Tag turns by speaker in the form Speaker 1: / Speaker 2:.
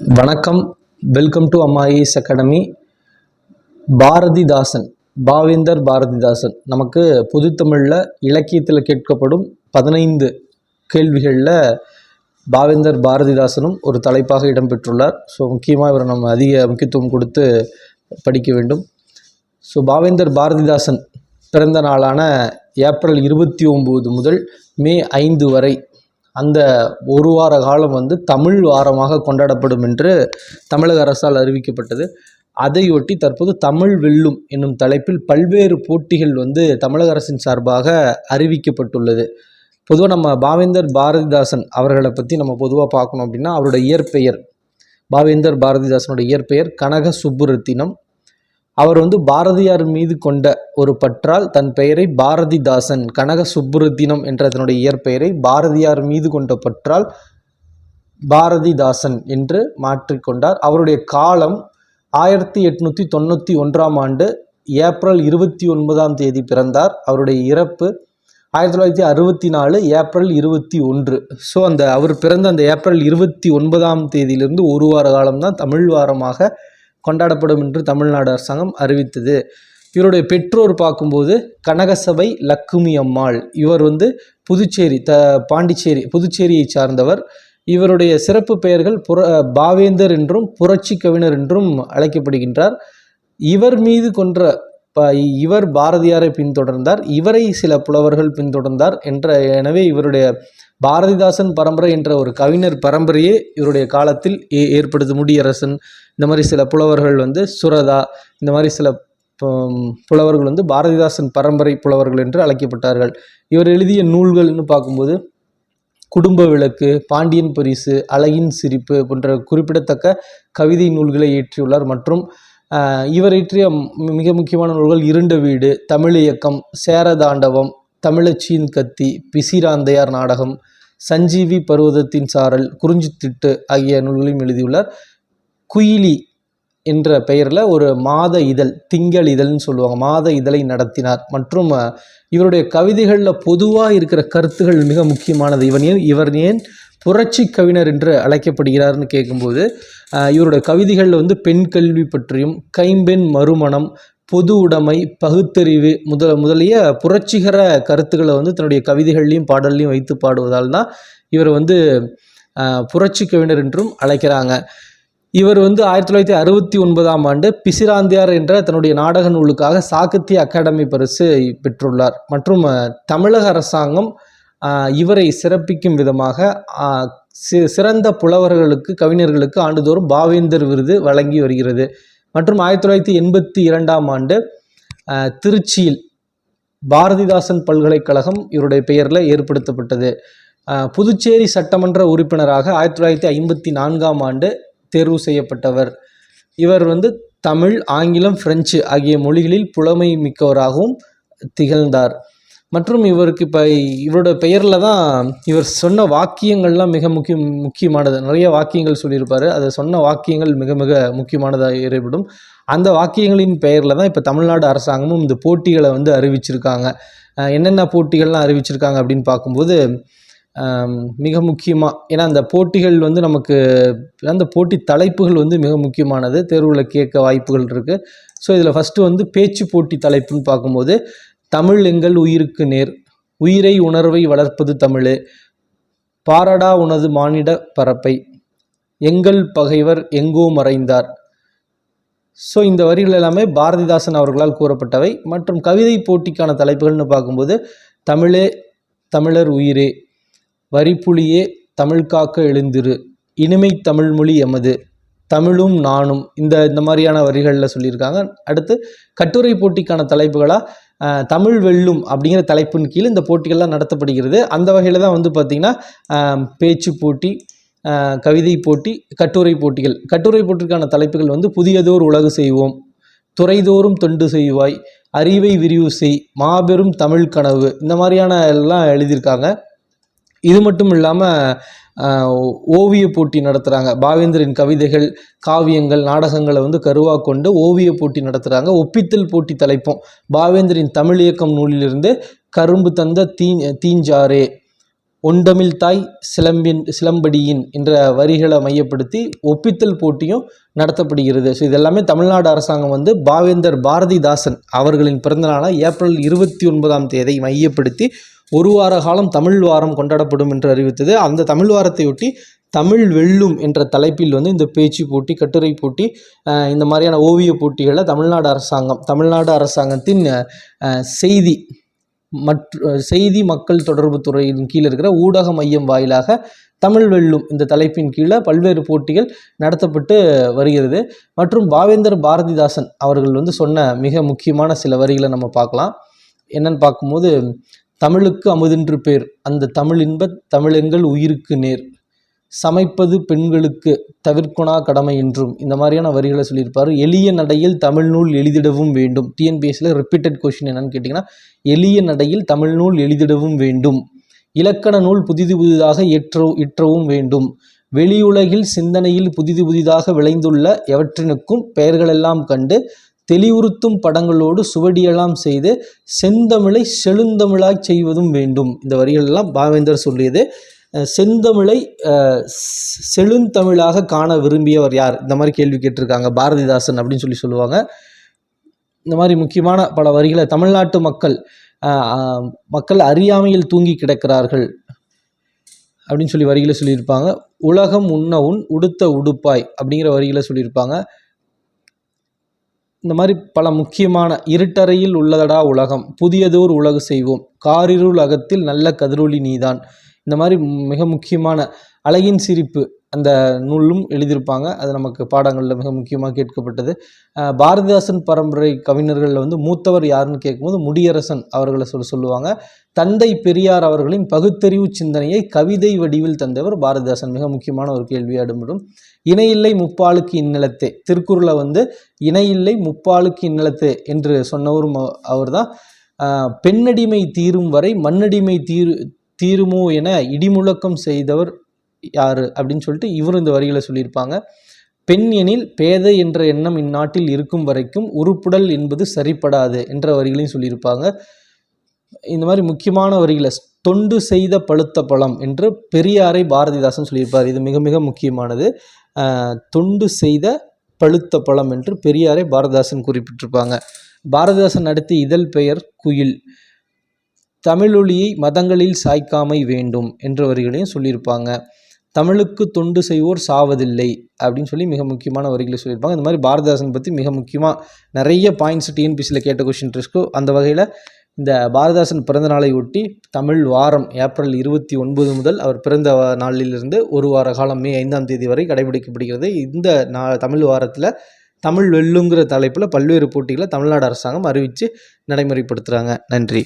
Speaker 1: வணக்கம். Welcome to Ammayi's academy. Bharathidasan, பாவேந்தர் பாரதிதாசன் நமக்கு பொதுத்தமிழில் இலக்கியத்தில் கேட்கப்படும் 15 கேள்விகளில் பாவேந்தர் பாரதிதாசனும் ஒரு தலைப்பாக இடம்பெற்றுள்ளார். ஸோ முக்கியமாக இவரை நம்ம அதிக முக்கியத்துவம் கொடுத்து படிக்க வேண்டும். ஸோ பாவேந்தர் பாரதிதாசன் பிறந்த நாளான ஏப்ரல் 29 முதல் மே 5 வரை அந்த ஒரு வார காலம் தமிழ் வாரமாக கொண்டாடப்படும் என்று தமிழக அரசால் அறிவிக்கப்பட்டது. அதையொட்டி தற்போது தமிழ் வெல்லும் என்னும் தலைப்பில் பல்வேறு போட்டிகள் தமிழக அரசின் சார்பாக அறிவிக்கப்பட்டுள்ளது. பொதுவாக நம்ம பாவேந்தர் பாரதிதாசன் அவர்களை பற்றி நம்ம பொதுவாக பார்க்கணும் அப்படின்னா, அவருடைய இயற்பெயர் பாவேந்தர் பாரதிதாசனுடைய இயற்பெயர் கனக சுப்புரத்தினம். அவர் பாரதியார் மீது கொண்ட ஒரு பற்றால் தன் பெயரை பாரதிதாசன் கனக சுப்புரத்தினம் என்ற தன்னுடைய இயற்பெயரை பாரதியார் மீது கொண்ட பற்றால் பாரதிதாசன் என்று மாற்றிக்கொண்டார். அவருடைய காலம் 1891ஆம் ஆண்டு ஏப்ரல் 29ஆம் தேதி பிறந்தார். அவருடைய இறப்பு 1964 ஏப்ரல் 21. ஸோ அவர் பிறந்த அந்த ஏப்ரல் 29ஆம் தேதியிலிருந்து ஒரு வார காலம்தான் தமிழ் வாரமாக கொண்டாடப்படும் என்று தமிழ்நாடு அரசாங்கம் அறிவித்தது. இவருடைய பெற்றோர் பார்க்கும்போது கனகசபை லக்குமி அம்மாள். இவர் புதுச்சேரி புதுச்சேரியை சார்ந்தவர். இவருடைய சிறப்பு பெயர்கள் பாவேந்தர் என்றும் புரட்சி கவிஞர் என்றும் அழைக்கப்படுகின்றார். இவர் மீது இவர் பாரதியாரை பின்தொடர்ந்தார். இவரை சில புலவர்கள் பின்தொடர்ந்தார் எனவே இவருடைய பாரதிதாசன் பரம்பரை என்ற ஒரு கவிஞர் பரம்பரையே இவருடைய காலத்தில் ஏற்படுது. முடியரசன், இந்த மாதிரி சில புலவர்கள் சுரதா, இந்த மாதிரி சில புலவர்கள் பாரதிதாசன் பரம்பரை புலவர்கள் என்று அழைக்கப்பட்டார்கள். இவர் எழுதிய நூல்கள்னு பார்க்கும்போது குடும்ப விளக்கு, பாண்டியன் பரிசு, அழகின் சிரிப்பு போன்ற குறிப்பிடத்தக்க கவிதை நூல்களை இயற்றியுள்ளார். மற்றும் இவர் இயற்றிய மிக முக்கியமான நூல்கள் இருண்ட வீடு, தமிழ் இயக்கம், சேரதாண்டவம், தமிழச்சியின் கத்தி, பிசிராந்தையார் நாடகம், சஞ்சீவி பர்வதத்தின் சாரல், குறிஞ்சித்திட்டு ஆகிய நூல்களையும் எழுதியுள்ளார். குயிலி என்ற பெயரில் ஒரு மாத இதழ், திங்கள் இதழ்னு சொல்லுவாங்க, மாத இதழை நடத்தினார். மற்றும் இவருடைய கவிதைகளில் பொதுவாக இருக்கிற கருத்துகள் மிக முக்கியமானது. இவர் ஏன் புரட்சி கவிஞர் என்று அழைக்கப்படுகிறார்னு கேட்கும்போது, இவருடைய கவிதைகளில் பெண் கல்வி பற்றியும், கைம்பெண் மறுமணம், பொது உடைமை, பகுத்தறிவு முதலிய புரட்சிகர கருத்துக்களை தன்னுடைய கவிதைகள்லையும் பாடல்லையும் வைத்து பாடுவதால் தான் இவர் புரட்சி கவிஞர் என்றும் அழைக்கிறாங்க. இவர் 1969ஆம் ஆண்டு பிசிராந்தையார் என்ற தன்னுடைய நாடக நூலுக்காக சாகித்ய அகாடமி பரிசு பெற்றுள்ளார். மற்றும் தமிழக அரசாங்கம் இவரை சிறப்பிக்கும் விதமாக சிறந்த புலவர்களுக்கு, கவிஞர்களுக்கு ஆண்டுதோறும் பாவேந்தர் விருது வழங்கி வருகிறது. மற்றும் 1982ஆம் ஆண்டு திருச்சியில் பாரதிதாசன் பல்கலைக்கழகம் இவருடைய பெயரில் ஏற்படுத்தப்பட்டது. புதுச்சேரி சட்டமன்ற உறுப்பினராக 1954ஆம் ஆண்டு தேர்வு செய்யப்பட்டவர். இவர் தமிழ், ஆங்கிலம், பிரெஞ்சு ஆகிய மொழிகளில் புலமை மிக்கவராகவும் திகழ்ந்தார். மற்றும் இவருக்கு இவருடைய பெயரில் தான் இவர் சொன்ன வாக்கியங்கள்லாம் மிக முக்கியமானது. நிறைய வாக்கியங்கள் சொல்லியிருப்பார். அதை சொன்ன வாக்கியங்கள் மிக மிக முக்கியமானதாக ஏற்படும். அந்த வாக்கியங்களின் பெயரில் தான் இப்போ தமிழ்நாடு அரசாங்கமும் இந்த போட்டிகளை அறிவிச்சிருக்காங்க. என்னென்ன போட்டிகள்லாம் அறிவிச்சிருக்காங்க அப்படின்னு பார்க்கும்போது மிக முக்கியமாக, ஏன்னா அந்த போட்டிகள் நமக்கு அந்த போட்டி தலைப்புகள் மிக முக்கியமானது, தேர்வில் கேட்க வாய்ப்புகள் இருக்குது. ஸோ இதில் ஃபஸ்ட்டு பேச்சு போட்டி தலைப்புன்னு பார்க்கும்போது, தமிழ் எங்கள் உயிருக்கு நேர், உயிரை உணர்வை வளர்ப்பது தமிழே, பாரடா உனது மானிட பரப்பை, எங்கள் பகைவர் எங்கோ மறைந்தார். ஸோ இந்த வரிகள் எல்லாமே பாரதிதாசன் அவர்களால் கூறப்பட்டவை. மற்றும் கவிதை போட்டிக்கான தலைப்புகள்னு பார்க்கும்போது, தமிழே தமிழர் உயிரே, வரிப்புலியே தமிழ் காக்க எழுந்திரு, இனிமை தமிழ்மொழி எமது, தமிழும் நானும், இந்த மாதிரியான வரிகளில் சொல்லியிருக்காங்க. அடுத்து கட்டுரை போட்டிக்கான தலைப்புகளாக தமிழ் வெல்லும் அப்படிங்கிற தலைப்பின் கீழ் இந்த போட்டிகள்லாம் நடத்தப்படுகிறது. அந்த வகையில் தான் பார்த்திங்கன்னா பேச்சு போட்டி, கவிதை போட்டி, கட்டுரை போட்டிகள். கட்டுரை போட்டிக்கான தலைப்புகள் புதியதோர் உலகு செய்வோம், துறைதோறும் தொண்டு செய்வாய், அறிவை விரிவு செய், மாபெரும் தமிழ் கனவு, இந்த மாதிரியான எல்லாம் எழுதியிருக்காங்க. இது மட்டும் இல்லாமல் ஓவிய போட்டி நடத்துகிறாங்க. பாவேந்தரின் கவிதைகள், காவியங்கள், நாடகங்களை கருவாக கொண்டு ஓவிய போட்டி நடத்துகிறாங்க. ஒப்பித்தல் போட்டி தலைப்பும் பாவேந்தரின் தமிழ் இயக்கம் நூலிலிருந்து கரும்பு தந்த தீஞ்சாரே, ஒண்டமிழ் தாய் சிலம்படியின் என்ற வரிகளை மையப்படுத்தி ஒப்பித்தல் போட்டியும் நடத்தப்படுகிறது. ஸோ இதெல்லாமே தமிழ்நாடு அரசாங்கம் வந்து பாவேந்தர் பாரதிதாசன் அவர்களின் பிறந்தநாளான ஏப்ரல் 29 மையப்படுத்தி ஒரு வார காலம் தமிழ் வாரம் கொண்டாடப்படும் என்று அறிவித்தது. அந்த தமிழ் வாரத்தையொட்டி தமிழ் வெல்லும் என்ற தலைப்பில் வந்து இந்த பேச்சு போட்டி, கட்டுரை போட்டி, இந்த மாதிரியான ஓவிய போட்டிகளை தமிழ்நாடு அரசாங்கத்தின் செய்தி மக்கள் தொடர்பு துறையின் கீழே இருக்கிற ஊடக மையம் வாயிலாக தமிழ் வெல்லும் இந்த தலைப்பின் கீழே பல்வேறு போட்டிகள் நடத்தப்பட்டு வருகிறது. மற்றும் பாவேந்தர் பாரதிதாசன் அவர்கள் வந்து சொன்ன மிக முக்கியமான சில வரிகளை நம்ம பார்க்கலாம். என்னன்னு பார்க்கும்போது, தமிழுக்கு அமுதென்று பேர், அந்த தமிழின்ப தமிழெங்கள் உயிருக்கு நேர், சமைப்பது பெண்களுக்கு தவிர்க்குணா கடமை என்றும், இந்த மாதிரியான வரிகளை சொல்லியிருப்பார். எளிய நடையில் தமிழ் நூல் எழுதிடவும் வேண்டும். டிஎன்பிஎஸ்சியில் ரிப்பீட்டட் கொஸ்டின் என்னன்னு கேட்டிங்கன்னா, எளிய நடையில் தமிழ் நூல் எழுதிடவும் வேண்டும். இலக்கண நூல் புதிதாக இற்றவும் வேண்டும். வெளியுலகில் சிந்தனையில் புதிதாக விளைந்துள்ள எவற்றினுக்கும் பெயர்களெல்லாம் கண்டு தெளிவுறுத்தும் படங்களோடு சுவடியெல்லாம் செய்து செந்தமிழை செழுந்தமிழாய் செய்வதும் வேண்டும். இந்த வரிகள் எல்லாம் பாவேந்தர் சொல்லியது. செந்தமிழை செழுந்தமிழாக காண விரும்பியவர் யார்? இந்த மாதிரி கேள்வி கேட்டிருக்காங்க. பாரதிதாசன் அப்படின்னு சொல்லுவாங்க. இந்த மாதிரி முக்கியமான பல வரிகளை தமிழ்நாட்டு மக்கள் அறியாமையில் தூங்கி கிடக்கிறார்கள் அப்படின்னு வரிகளை சொல்லியிருப்பாங்க. உலகம் உண்ண உன் உடுத்த உடுப்பாய் அப்படிங்கிற வரிகளை சொல்லியிருப்பாங்க. இந்த மாதிரி பல முக்கியமான இருட்டறையில் உள்ளதடா உலகம், புதியதோர் உலகு செய்வோம், காரிருள் அகத்தில் நல்ல கதிரொளி நீதான், இந்த மாதிரி மிக முக்கியமான அழகின் சிரிப்பு அந்த நூலும் எழுதியிருப்பாங்க. அது நமக்கு பாடங்களில் மிக முக்கியமாக கேட்கப்பட்டது. பாரதிதாசன் பரம்பரை கவிஞர்களில் வந்து மூத்தவர் யாருன்னு கேட்கும்போது முடியரசன் அவர்களை சொல்லுவாங்க. தந்தை பெரியார் அவர்களின் பகுத்தறிவு சிந்தனையை கவிதை வடிவில் தந்தவர் பாரதிதாசன். மிக முக்கியமான ஒரு கேள்வியாக இடம்பெறும். இணையில்லை முப்பாலுக்கு இந்நிலத்தே, திருக்குறளை வந்து இணையில்லை முப்பாலுக்கு இந்நிலத்தே என்று சொன்னவரும் அவர் தான். பெண்ணடிமை தீரும் வரை மண்ணடிமை தீருமோ என இடிமுழக்கம் செய்தவர் யாரு அப்படின்னு சொல்லிட்டு இவரும் இந்த வரிகளை சொல்லியிருப்பாங்க. பெண் எனில் பேதை என்ற எண்ணம் இந்நாட்டில் இருக்கும் வரைக்கும் உருப்புடல் என்பது சரிப்படாது என்ற வரிகளையும் சொல்லியிருப்பாங்க. இந்த மாதிரி முக்கியமான வரிகளை தொண்டு செய்த பழுத்த பழம் என்று பெரியாரை பாரதிதாசன் சொல்லியிருப்பார். இது மிக மிக முக்கியமானது. தொண்டு செய்த பழுத்த பழம் என்று பெரியாரை பாரதிதாசன் குறிப்பிட்டிருப்பாங்க. பாரதிதாசன் நடத்திய இதழ் பெயர் குயில். தமிழொலியை மதங்களில் சாய்க்காமை வேண்டும் என்ற வரிகளையும் சொல்லியிருப்பாங்க. தமிழுக்கு தொண்டு செய்வோர் சாவதில்லை அப்படின்னு சொல்லி மிக முக்கியமான வரிகளை சொல்லியிருப்பாங்க. இந்த மாதிரி பாரதிதாசன் பற்றி மிக முக்கியமாக நிறைய பாயிண்ட்ஸ் டிஎன்பிசியில் கேட்ட கொஸ்டின் இருக்கோ. அந்த வகையில் இந்த பாரதிதாசன் பிறந்த நாளை ஒட்டி தமிழ் வாரம் ஏப்ரல் 29 முதல் அவர் பிறந்த நாளிலிருந்து ஒரு வார காலம் மே 5 வரை கடைபிடிக்கப்படுகிறது. இந்த தமிழ் வாரத்தில் தமிழ் வெல்லுங்கிற தலைப்பில் பல்வேறு போட்டிகளை தமிழ்நாடு அரசாங்கம் அறிவித்து நடைமுறைப்படுத்துகிறாங்க. நன்றி.